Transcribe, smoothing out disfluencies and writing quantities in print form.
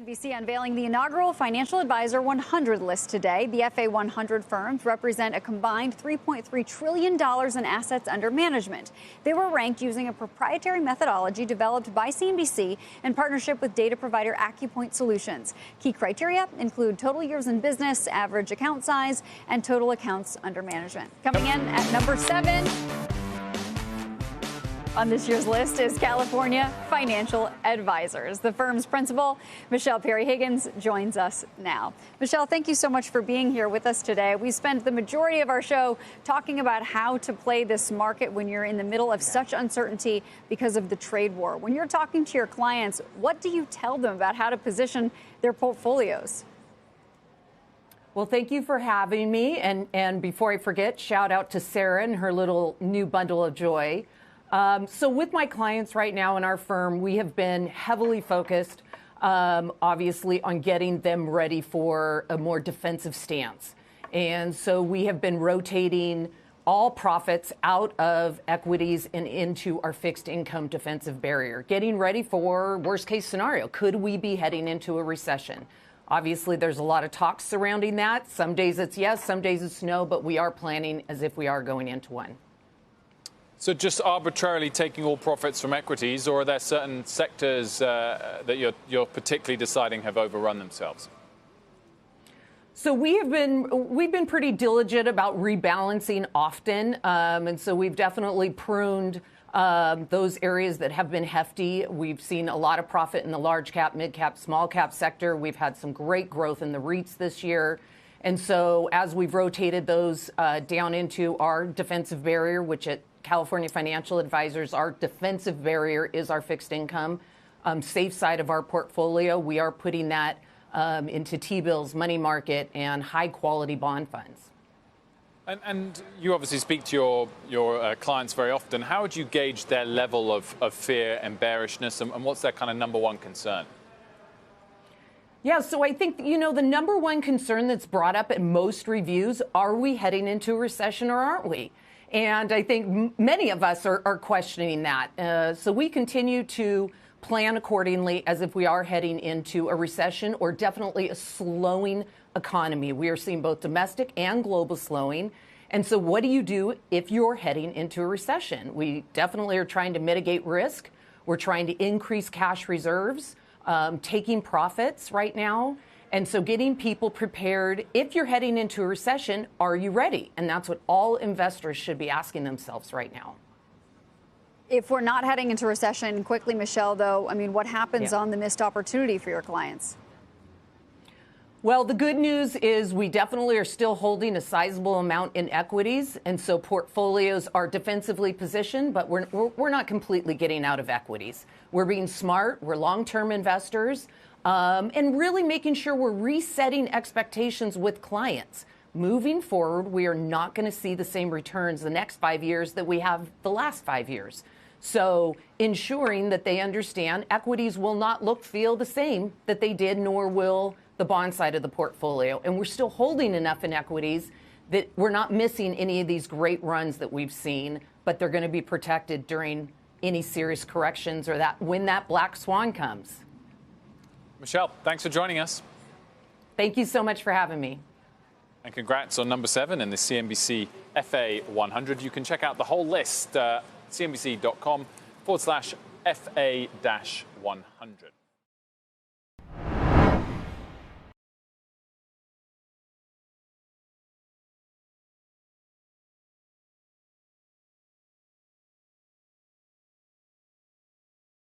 CNBC unveiling the inaugural Financial Advisor 100 list today. The FA 100 firms represent a combined $3.3 trillion in assets under management. They were ranked using a proprietary methodology developed by CNBC in partnership with data provider AccuPoint Solutions. Key criteria include total years in business, average account size, and total accounts under management. Coming in at number 7 on this year's list is California Financial Advisors. The firm's principal, Michelle Perry Higgins, joins us now. Michelle, thank you so much for being here with us today. We spend the majority of our show talking about how to play this market when you're in the middle of such uncertainty because of the trade war. When you're talking to your clients, what do you tell them about how to position their portfolios? Well, thank you for having me. And before I forget, shout out to Sarah and her little new bundle of joy. So with my clients right now in our firm, we have been heavily focused, obviously, on getting them ready for a more defensive stance. And so we have been rotating all profits out of equities and into our fixed income defensive barrier, getting ready for worst case scenario. Could we be heading into a recession? Obviously, there's a lot of talk surrounding that. Some days it's yes, some days it's no, but we are planning as if we are going into one. So just arbitrarily taking all profits from equities, or are there certain sectors that you're particularly deciding have overrun themselves? So we've been pretty diligent about rebalancing often, and so we've definitely pruned those areas that have been hefty. We've seen a lot of profit in the large cap, mid cap, small cap sector. We've had some great growth in the REITs this year. And so as we've rotated those down into our defensive barrier, which at California Financial Advisors, our defensive barrier is our fixed income safe side of our portfolio. We are putting that into T-bills, money market, and high-quality bond funds. And you obviously speak to your clients very often. How would you gauge their level of fear and bearishness, and what's their kind of number one concern? Yeah, so I think, the number one concern that's brought up at most reviews, are we heading into a recession or aren't we? And I think many of us are questioning that. So we continue to plan accordingly as if we are heading into a recession or definitely a slowing economy. We are seeing both domestic and global slowing. And so what do you do if you're heading into a recession? We definitely are trying to mitigate risk. We're trying to increase cash reserves, taking profits right now. And so getting people prepared, if you're heading into a recession, are you ready? And that's what all investors should be asking themselves right now. If we're not heading into recession quickly, Michelle, though, what happens on the missed opportunity for your clients? Well, the good news is we definitely are still holding a sizable amount in equities. And so portfolios are defensively positioned, but we're not completely getting out of equities. We're being smart. We're long-term investors. And really making sure we're resetting expectations with clients. Moving forward, we are not going to see the same returns the next 5 years that we have the last 5 years. So ensuring that they understand equities will not feel the same that they did, nor will the bond side of the portfolio. And we're still holding enough in equities that we're not missing any of these great runs that we've seen, but they're going to be protected during any serious corrections or when that black swan comes. Michelle, thanks for joining us. Thank you so much for having me. And congrats on number 7 in the CNBC FA 100. You can check out the whole list, cnbc.com/FA-100.